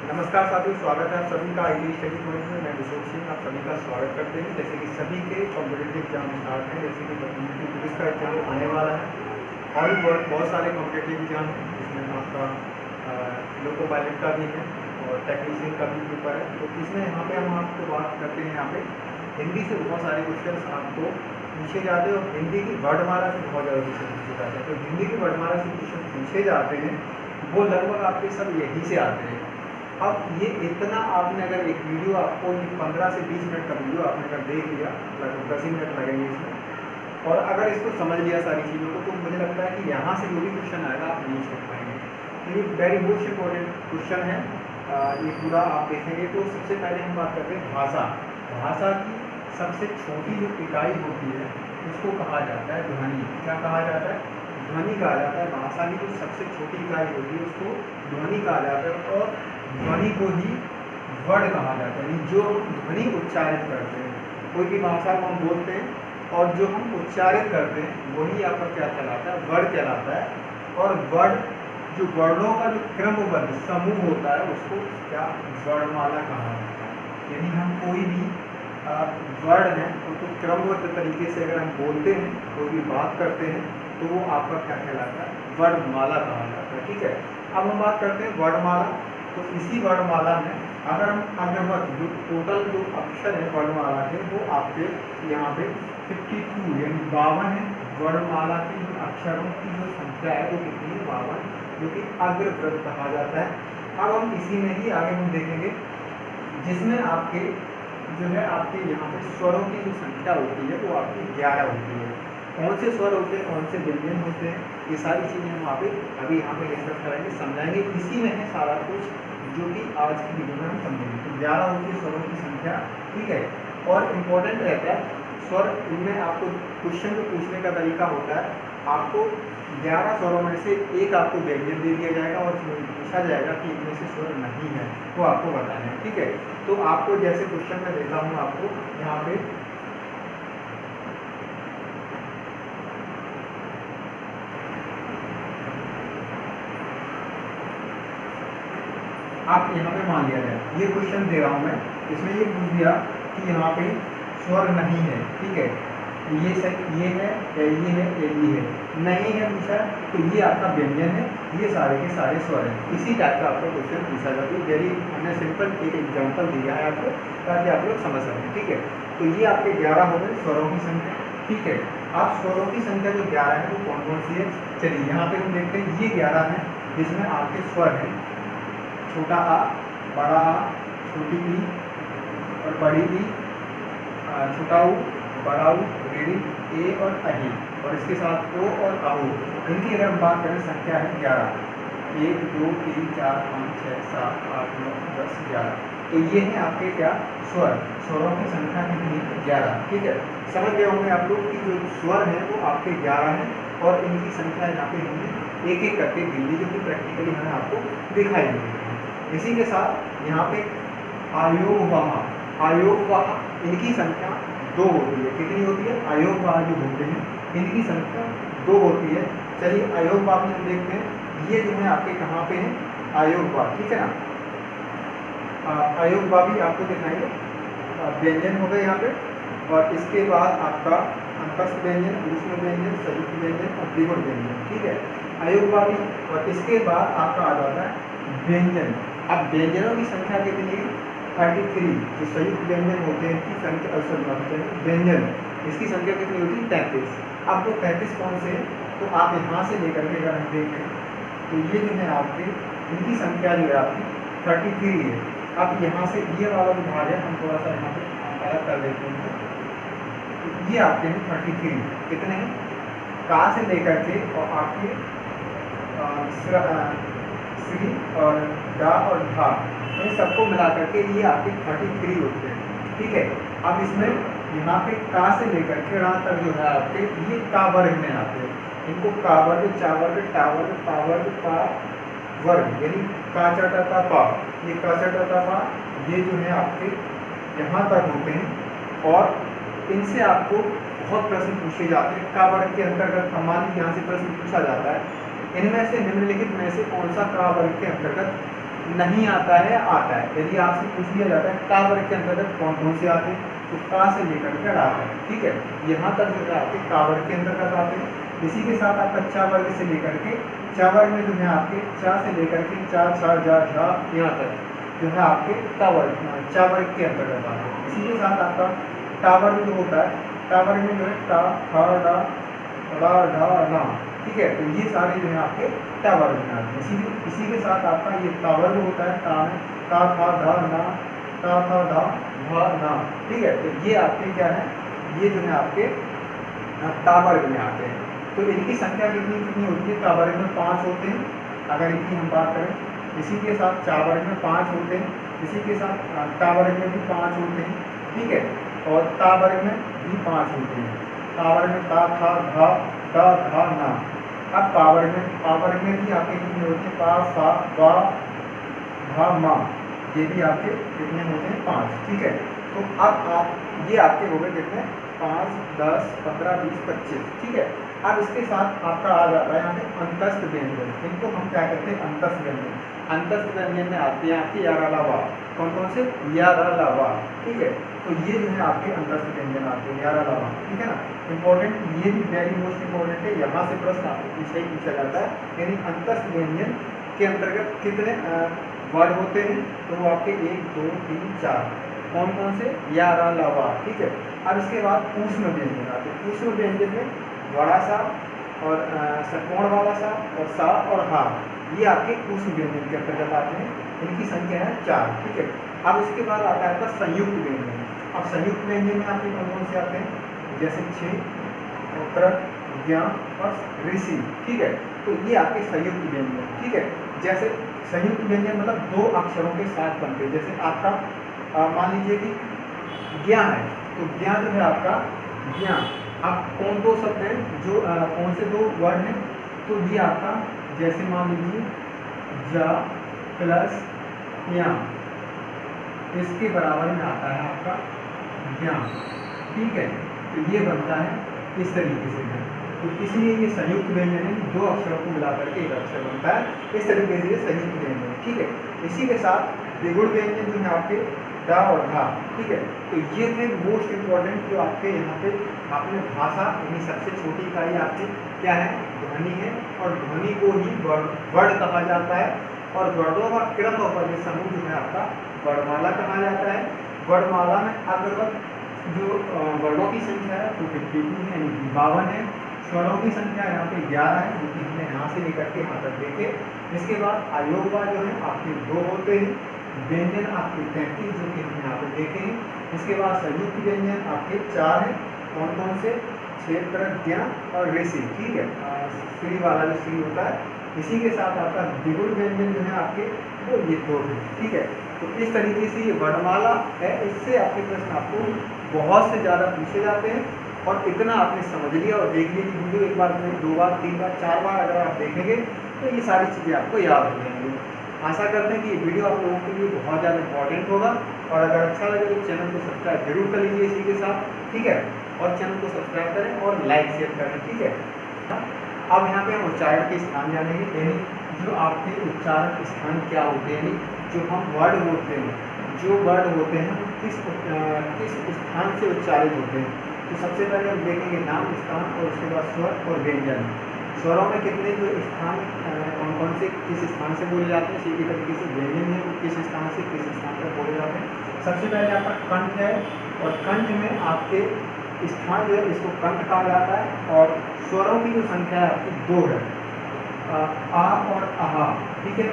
नमस्कार साथियों, स्वागत है आप सभी का आईटी स्टडी पॉइंट में। मैं विशोक सिंह आप सभी का स्वागत करते हैं। जैसे कि सभी के कॉम्पिटेटिव एग्जाम स्टार्ट हैं, जैसे कि पुलिस का एग्जाम आने वाला है और भी बहुत सारे कॉम्पिटेटिव एग्जाम हैं जिसमें आपका लोको पायलट का भी है और टेक्नीशियन का भी पेपर है। तो इसमें यहाँ पे हम आपको बात करते हैं, यहाँ पे हिंदी से बहुत सारे क्वेश्चन आपको पूछे जाते हैं और हिंदी की वर्णमाला से बहुत ज़्यादा क्वेश्चन पूछे जाते हैं। तो हिंदी की वर्णमाला से क्वेश्चन पूछे जाते हैं वो लगभग आपके सब यहीं से आते हैं। अब ये इतना आपने अगर एक वीडियो आपको 15 से 20 मिनट का वीडियो आपने अगर देख लिया, लगभग 10 मिनट लगेंगे इसमें, और अगर इसको समझ लिया सारी चीज़ों को, तो मुझे लगता है कि यहाँ से जो भी क्वेश्चन आएगा आप नहीं छोड़ पाएंगे। तो ये वेरी मोस्ट इम्पोर्टेंट क्वेश्चन है। ये पूरा आप देखेंगे तो सबसे पहले हम बात करते हैं भाषा। भाषा की सबसे छोटी जो इकाई होती है उसको कहा जाता है ध्वनि। क्या कहा जाता है? ध्वनि कहा जाता है। भाषा की जो सबसे छोटी इकाई होती है उसको ध्वनि कहा जाता है और ध्वनि को ही वर्ड कहा जाता है। जो ध्वनि उच्चारित करते हैं, कोई भी भाषा को हम बोलते हैं और जो हम उच्चारित करते हैं वही आपका क्या कहलाता है? वर्ड कहलाता है। और वर्ड जो वर्णों का जो क्रमबद्ध समूह होता है उसको क्या वर्णमाला कहा जाता है। यानी हम कोई भी वर्ड है उसको क्रमबद्ध तरीके से अगर हम बोलते हैं, कोई भी बात करते हैं, तो वो आपका क्या कहलाता है? वर्णमाला कहा जाता है। ठीक है, अब हम बात करते हैं वर्णमाला। तो इसी वर्णमाला में अगर हम अग्रवत जो टोटल जो अक्षर है वर्णमाला के, वो आपके यहाँ पे 52 यानी 52 है। वर्णमाला के जो अक्षरों की जो संख्या है वो कितनी है? 52, जो कि अग्रवृत्त कहा जाता है। अब हम इसी में ही आगे हम देखेंगे जिसमें आपके जो है आपके यहाँ पे स्वरों की जो संख्या होती है वो आपकी 11 होती है। कौन से स्वर होते हैं, कौन से व्यंजन होते हैं, ये सारी चीज़ें हम अभी यहाँ पे डिस्कस करेंगे, समझाएंगे। इसी में है सारा कुछ जो कि आज की वीडियो में हम समझेंगे। तो 11 होती है स्वरों की संख्या। ठीक है, और इम्पोर्टेंट रहता है स्वर। इनमें आपको क्वेश्चन को पूछने का तरीका होता है, आपको 11 स्वरों में से एक आपको व्यंजन दे दिया जाएगा और पूछा जाएगा कि इनमें से स्वर नहीं है, वो आपको बताना है। ठीक है, तो आपको जैसे क्वेश्चन में देता हूँ आपको यहाँ पे आप यहाँ पे मान लिया जाए, ये क्वेश्चन दे रहा हूँ मैं, इसमें ये पूछ दिया कि यहाँ पे स्वर नहीं है। ठीक है, ये सही, ये है या ये है या ये है, नहीं है पूछा, तो ये आपका व्यंजन है, ये सारे के सारे स्वर हैं। इसी टाइप का आपका क्वेश्चन पूछा जाता है। वेरी हमने सिंपल एक एग्जाम्पल दिया है आपको ताकि आप लोग समझ सकें। ठीक है, तो ये आपके 11 हो गए स्वरों की संख्या। ठीक है, आप स्वरों की संख्या जो 11 है वो कौन कौन सी है? चलिए यहाँ पे हम देखते हैं, ये 11 है जिसमें आपके स्वर हैं छोटा आ, बड़ा आ, छोटी ई और बड़ी ई, छोटा ऊ, बड़ा ऊ, रीढ़ी, ए और अही, और इसके साथ ओ और आहू। इनकी अगर हम बात करें संख्या है 11, 1 2 3 4 5 6 7 8 9 10 11। तो ये है आपके क्या? स्वर। स्वरों की संख्या कितनी? 11। ठीक है, समझ गए होंगे आप लोग कि जो स्वर हैं वो आपके 11 हैं और इनकी संख्या यहाँ पे हमने एक एक करके गिन ली, जो कि प्रैक्टिकली हमें आपको दिखाई देगी। इसी के साथ यहाँ पे आयोगवाह, आयोगवाह इनकी संख्या 2 होती है। कितनी होती है? आयोगवाह जो होते हैं इनकी संख्या 2 होती है। चलिए आयोगवाह में देखते हैं, ये जो है आपके कहाँ पे है? आयोगवाह। ठीक है ना, आयोगवाह भी आपको दिखाएंगे। व्यंजन हो गए यहाँ पे, और इसके बाद आपका अंतस्थ व्यंजन, ऊष्म व्यंजन, संयुक्त व्यंजन और द्विगुण व्यंजन। ठीक है, आयोगवाह भी, और इसके बाद आपका आ जाता है व्यंजन। अब व्यंजनों की संख्या कितनी है? 33। जो संयुक्त व्यंजन होते हैं की संख्या, व्यंजन इसकी संख्या कितनी होती है? 33। अब वो 33 कौन से हैं? तो आप यहाँ से लेकर के अगर हम देखें तो ये जो है आपके, इनकी संख्या जो है आपकी 33 है। अब यहाँ से ये वाला जो भाग है हम थोड़ा सा यहाँ पे अलग कर देते हैं। तो ये आपके हैं 33। कितने हैं? का से लेकर के और आपके श्री और डा और ढा, इन सबको मिला करके ये आपके 33 होते हैं। ठीक है, अब इसमें यहाँ पे का से लेकर के रा तक जो है आपके ये का वर्ग में आते हैं। इनको का वर्ग, चा वर्ग, टा वर्ग, पा वर्ग, पा वर्ग, यानी का चटा ता पा, ये का चटा ता पा, ये जो है आपके यहाँ तक होते हैं। और इनसे आपको बहुत प्रश्न पूछे जाते हैं। का वर्ग के अंतर्गत मान लीजिए यहाँ से प्रश्न पूछा जाता है, इनमें से निम्नलिखित में से कौन सा का वर्ग के अंतर्गत नहीं आता है, आता है। यदि आपसे पूछ लिया जाता है का वर्ग के अंतर्गत कौन कौन से आते हैं, तो का से लेकर के आता है, ठीक है। यहाँ तक जो है आपके का वर्ग के अंतर्गत आते हैं। इसी के साथ आपका चा वर्ग से लेकर के, चा वर्ग में जो है आपके चा से लेकर के चा छा जा झा यहाँ तक जो है आपके चा वर्ग के अंतर्गत आते हैं। इसी के साथ आपका टा वर्ग जो होता है, टा वर्ग में जो है टा खा डा ड़ा ढा ना, ठीक है। तो ये सारे जो है आपके टा वर्ग में आते हैं। इसी के साथ आपका ये ता वर्ग होता है, ता में ता था धा ना, ता था धा भा ना, ठीक है। तो ये आपके क्या है, ये जो है आपके ता वर्ग में आते हैं। तो इनकी संख्या कितनी कितनी होती है, ता वर्ग में 5 होते हैं अगर इनकी हम बात करें। इसी के साथ चा वर्ग में 5 होते हैं, इसी के साथ टा वर्ग में भी 5 होते हैं, ठीक है। और ता वर्ग में भी 5 होते हैं। ता वर्ग में ता था धा दा धा ना। अब पावर में भी आपके कितने होते हैं, पा सा वा भा मा, ये भी आपके कितने होते हैं 5, ठीक है। तो अब आप ये आपके हो गए कितने 5 10 15 20 25, ठीक है। अब इसके साथ आपका आ जाता है यहाँ पे अंतस्थ व्यंजन। इनको हम क्या कहते हैं, अंतस्थ व्यंजन। अंतस्थ व्यंजन में आते हैं आपके या रा ला वा, कौन कौन से, या रा ला वा, ठीक है। तो ये जो है आपके अंतस्थ व्यंजन आते हैं, या रा ला वा, ठीक है ना। इंपॉर्टेंट, ये भी वेरी मोस्ट इंपॉर्टेंट है, यहाँ से प्रश्न आपको पूछा जाता है। यानी अंतस्थ व्यंजन के अंतर्गत कितने वर्ड होते हैं, तो वो आपके 1 2 3 4, कौन कौन से, या रा ला वा, ठीक है। अब इसके बाद ऊष्म व्यंजन आते हैं। ऊष्म व्यंजन में बड़ा सा और षटकोण वाला सा और सा और हा, ये आपके ऊष्म व्यंजन के अंतर्गत आते हैं। इनकी संख्या है 4, ठीक है। अब इसके बाद आता है आपका संयुक्त व्यंजन। अब संयुक्त व्यंजन में आपके कौन कौन से आते हैं, जैसे क्षे, उत्तर, ज्ञ और ऋषि, ठीक है। तो ये आपके संयुक्त व्यंजन, ठीक है। जैसे संयुक्त व्यंजन मतलब 2 अक्षरों के साथ बनते हैं। जैसे आपका मान लीजिए कि ज्ञ है, तो ज्ञ जो है आपका ज्ञ, अब कौन 2 शब्द हैं जो कौन से 2 वर्ड हैं, तो ये आपका जैसे मान लीजिए जा प्लस या, इसके बराबर में आता है आपका ज्ञान, ठीक है। तो ये बनता है इस तरीके से है। तो इसलिए ये संयुक्त व्यंजन है, 2 अक्षरों को मिलाकर के एक अक्षर बनता है, इस तरीके से ये संयुक्त व्यंजन, ठीक है। इसी के साथ द्विगुण व्यंजन जो है आपके दा और धा, ठीक है। तो ये थे मोस्ट इम्पॉर्टेंट जो आपके यहाँ पे आपने भाषा यानी सबसे छोटी इकाई आपकी क्या है, ध्वनि है। और ध्वनि को ही वर्ड कहा जाता है, और वर्डों का क्रम और समूह जो है आपका वर्णमाला कहा जाता है। वर्णमाला में अग्रवत जो वर्णों की संख्या है वो 52 है, यानी 52 है। स्वरों की संख्या यहाँ पे 11 है, जो कि हमने यहाँ से लेकर के यहाँ तक देखे। इसके बाद अयोगवा जो है आपके 2 होते हैं। व्यंजन आपके 33 जो कि हमने यहाँ पे देखे हैं। इसके बाद संयुक्त व्यंजन आपके 4 हैं, कौन कौन से, क्षेत्र, ज्ञ और ऋषि, ठीक है। श्री वाला जो श्री होता है। इसी के साथ आपका द्विगुण व्यंजन जो है आपके वो ये 2 है, ठीक है। तो इस तरीके से ये वर्णमाला है। इससे आपके प्रश्न आपको बहुत से ज़्यादा पूछे जाते हैं, और इतना आपने समझ लिया और देख लीजिए वीडियो एक बार में 2 बार 3 बार 4 बार अगर आप देखेंगे तो ये सारी चीज़ें आपको याद हो जाएंगी। आशा करते हैं कि ये वीडियो आप लोगों के लिए बहुत ज़्यादा इंपॉर्टेंट होगा, और अगर अच्छा लगे तो चैनल को सब्सक्राइब जरूर कर लीजिए इसी के साथ, ठीक है। और चैनल को सब्सक्राइब करें और लाइक शेयर करें, ठीक है। अब यहाँ पे हम उच्चारण के स्थान जानेंगे, यानी जो आपके उच्चारण स्थान क्या होते हैं, यानी जो हम वर्ड बोलते हैं, जो वर्ड होते हैं किस स्थान से उच्चारित होते हैं। तो सबसे पहले हम देखेंगे नाम, स्थान, और उसके बाद स्वर और व्यंजन। स्वरों में कितने जो स्थान कौन कौन से किस स्थान से बोले जाते हैं, इसी तरीके से व्यंजन है वो किस स्थान से किस स्थान पर बोले जाते हैं। सबसे पहले आपका कंठ है, और कंठ में आपके स्थान जो है इसको कंठ कहा जाता है। और स्वरों की जो संख्या है आपकी 2 है, आ और आहा, ठीक है।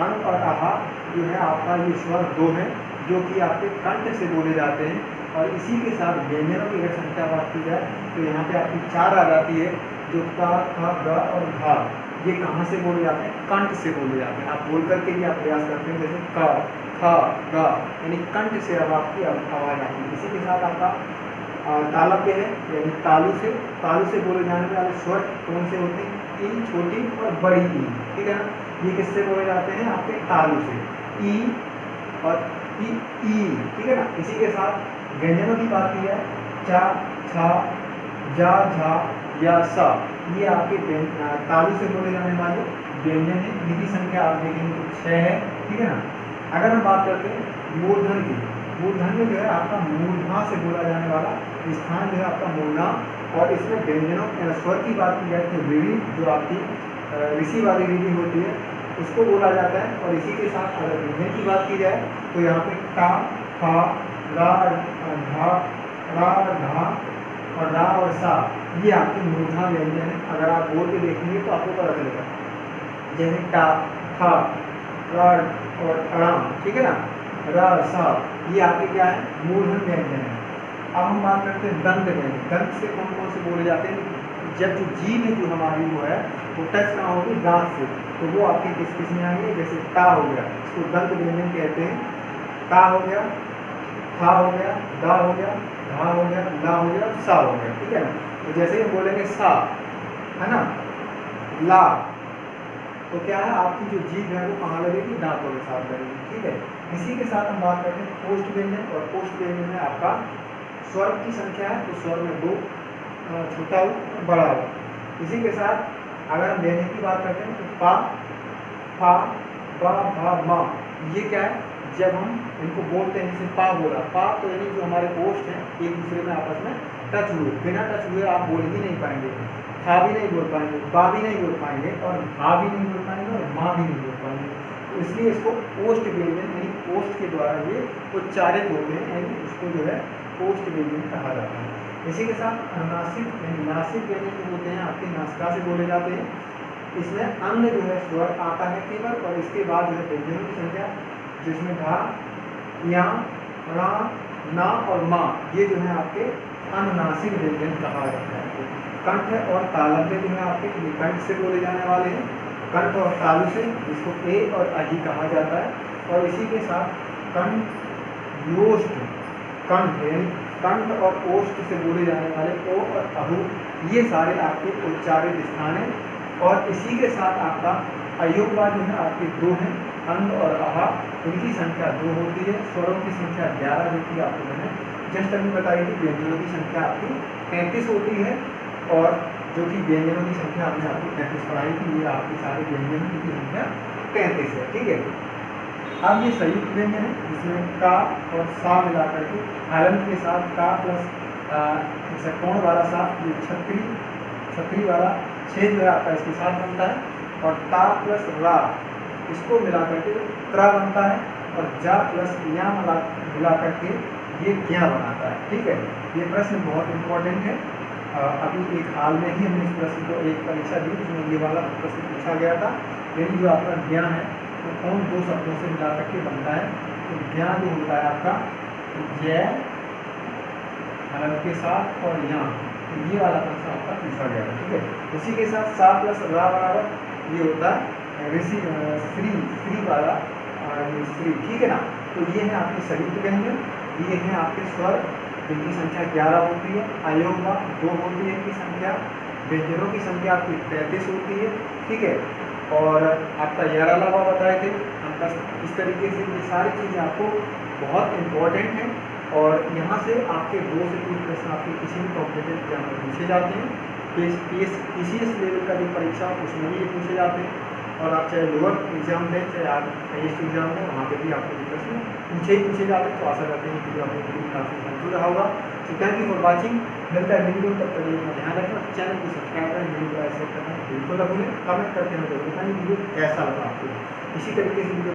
अंत और आहा जो है आपका ये स्वर 2 है, जो कि आपके कंठ से बोले जाते हैं। और इसी के साथ व्यंजनों की अगर संख्या बात की जाए तो यहाँ पे आपकी 4 आ जाती है, जो का, ख, ग और घा, ये कहाँ से बोले जाते हैं, कंठ से बोले जाते हैं। आप बोल करके भी आप प्रयास करते हैं, जैसे क, ख, ग, यानी कंठ से अब आपकी आवाज़ आएगी। इसी के साथ आपका तालव्य है, यानी तालु से बोले जाने वाले स्वर कौन से होते हैं, ई छोटी और बड़ी ई, ठीक है ना। ये किससे बोले जाते हैं, आपके तालु से, ई और ई, ठीक है ना। इसी के साथ व्यंजनों की बात की जाए, चा, छा, जा, झा या सा, ये आपके तालु से बोले जाने वाले व्यंजन है। इनकी संख्या संख्या आप देखेंगे तो 6 है, ठीक है ना। अगर हम बात करते हैं मूर्धन की, मूर्धन में जो है आपका मूर्धा से बोला जाने वाला स्थान जो है आपका मूर्धा, और इसमें व्यंजनों स्वर की बात की जाए तो रीढ़ी जो आपकी ऋषि वाली रीढ़ी होती है उसको बोला जाता है। और इसी के साथ अगर व्यंजन की बात की जाए तो यहाँ पे टा, फा, रा, धा, रा, धा और रा और सा, ये आपके मूर्धा व्यंजन है। अगर आप बोल के देखेंगे तो आपको पता चलेगा, जैसे टा, था, रा और अड़ाम, ठीक है ना, रा, सा, ये आपके क्या है, मूर्धन व्यंजन है। अब हम बात करते हैं दंत व्यंजन। दंत से कौन कौन से बोले जाते हैं, जब जो जीभ है जो हमारी वो है वो टच ना होगी दांत से, तो वो आपके किस किस में आएंगे, जैसे टा हो गया, इसको दंत व्यंजन कहते हैं। ता हो गया, था हो गया, दा हो गया, धा हो गया, ला हो गया, सा हो गया, ठीक है ना। तो जैसे हम बोलेंगे सा, है ना, ला, तो क्या है आपकी जो जीभ है वो कहाँ लगेगी, दांतों के साथ लगेगी, ठीक है। इसी के साथ हम बात करते हैं पोस्ट व्यंजन, और पोस्ट व्यंजन में आपका स्वर की संख्या है तो स्वर में 2, छोटा हो बड़ा हो। इसी के साथ अगर हम व्यंजन की बात करते हैं तो पा, फा, बा, भा, मा, ये क्या है, जब हम इनको बोलते हैं, जैसे पा बोला, पा तो यानी जो हमारे ओष्ठ हैं एक दूसरे में आपस में टच हुए, बिना टच हुए आप बोल ही नहीं पाएंगे, था भी नहीं बोल पाएंगे, बा भी नहीं बोल पाएंगे, और भा भी नहीं बोल पाएंगे, और माँ भी नहीं बोल पाएंगे। तो इसलिए इसको पोस्ट व्यंजन यानी पोस्ट के द्वारा ये उच्चारित होते हैं, यानी इसको जो है पोस्ट व्यंजन कहा जाता है। इसी के साथ अनुनासिक यानी नासिक व्यंजन जो होते हैं आपके नासिका से बोले जाते हैं। इसमें अन्य जो है स्वर आता है केवल, और इसके बाद जो है व्यंजनों की संख्या, जिसमें धा, या, रा, ना और माँ, ये जो है आपके अनुनासिक व्यंजन कहा जाता है। कंठ और तालव्य जो है आपके कंठ से बोले जाने वाले हैं, कंठ और तालु से, जिसको ए और अही कहा जाता है। और इसी के साथ कंठ, योष्ठ, कंठ यानी कंठ और ओष्ठ से बोले जाने वाले ओ और अहु, ये सारे आपके उच्चारित स्थान हैं। और इसी के साथ आपका अयोगवा जो है आपके 2 हैं, अंग और आहा, उनकी संख्या 2 होती है। स्वरों की संख्या 11 होती है आपको मैंने जस्ट अभी बताई थी। व्यंजनों की संख्या आपकी 33 होती है, और जो कि व्यंजनों की संख्या आपने आपको 33 पढ़ाई थी, ये आपकी सारे व्यंजनों की संख्या 33 है, ठीक है। अब ये संयुक्त व्यंजन है, जिसमें का और सा मिला करके हलन के साथ का प्लस कोण वाला सा, ये छतरी वाला छेद जो है आपका इसके साथ बनता है, और ता प्लस रा इसको मिला करके त्रा बनता है, और जा प्लस या मिला करके ये ज्ञा बनाता है, ठीक है। ये प्रश्न बहुत इंपॉर्टेंट है। अभी एक हाल में ही हमने इस प्रश्न को एक परीक्षा दी जिसमें ये वाला प्रश्न पूछा गया था, यानी जो आपका ज्ञा है वो कौन 2 शब्दों से मिला करके बनता है। तो ज्ञा जो होता है आपका जय हलन के साथ और यहाँ, तो ये वाला प्रश्न आपका पूछा गया है, ठीक है। उसी के साथ सा प्लस रा बराबर ये होता है ऋषि श्री वाला श्री, ठीक है ना। तो ये है आपके संयुक्त व्यंजन, ये है आपके स्वर जिनकी संख्या 11 होती है, अयोगवा 2 होती है इनकी संख्या, व्यंजनों की संख्या आपकी 33 होती है, ठीक है। और आपका यारालावा बताए थे आपका। इस तरीके से ये सारी चीज़ें आपको बहुत इम्पोर्टेंट हैं, और यहाँ से आपके 2 से 3 प्रश्न आपके किसी भी कॉम्पिटेटिव एग्जाम में पूछे जाते हैं। PCS लेवल का जो परीक्षा उसमें भी ये पूछे जाते हैं, और आप चाहे लोअर एग्जाम दें चाहे आप हाईएस्ट एग्जाम दें, वहाँ पे भी आपको ये प्रश्न पूछे जाते हैं। तो आशा करते हैं कि आपको वीडियो काफ़ी हेल्पफुल रहा होगा। तो थैंक यू फॉर वॉचिंग। मिलता है वीडियो, तब तक अपना ध्यान रखना, चैनल को सब्सक्राइब करें, वीडियो को लाइक करना बिल्कुल ना भूलें, कमेंट करके हमें जरूर बताएं वीडियो कैसा लगा आपको। इसी तरीके से वीडियो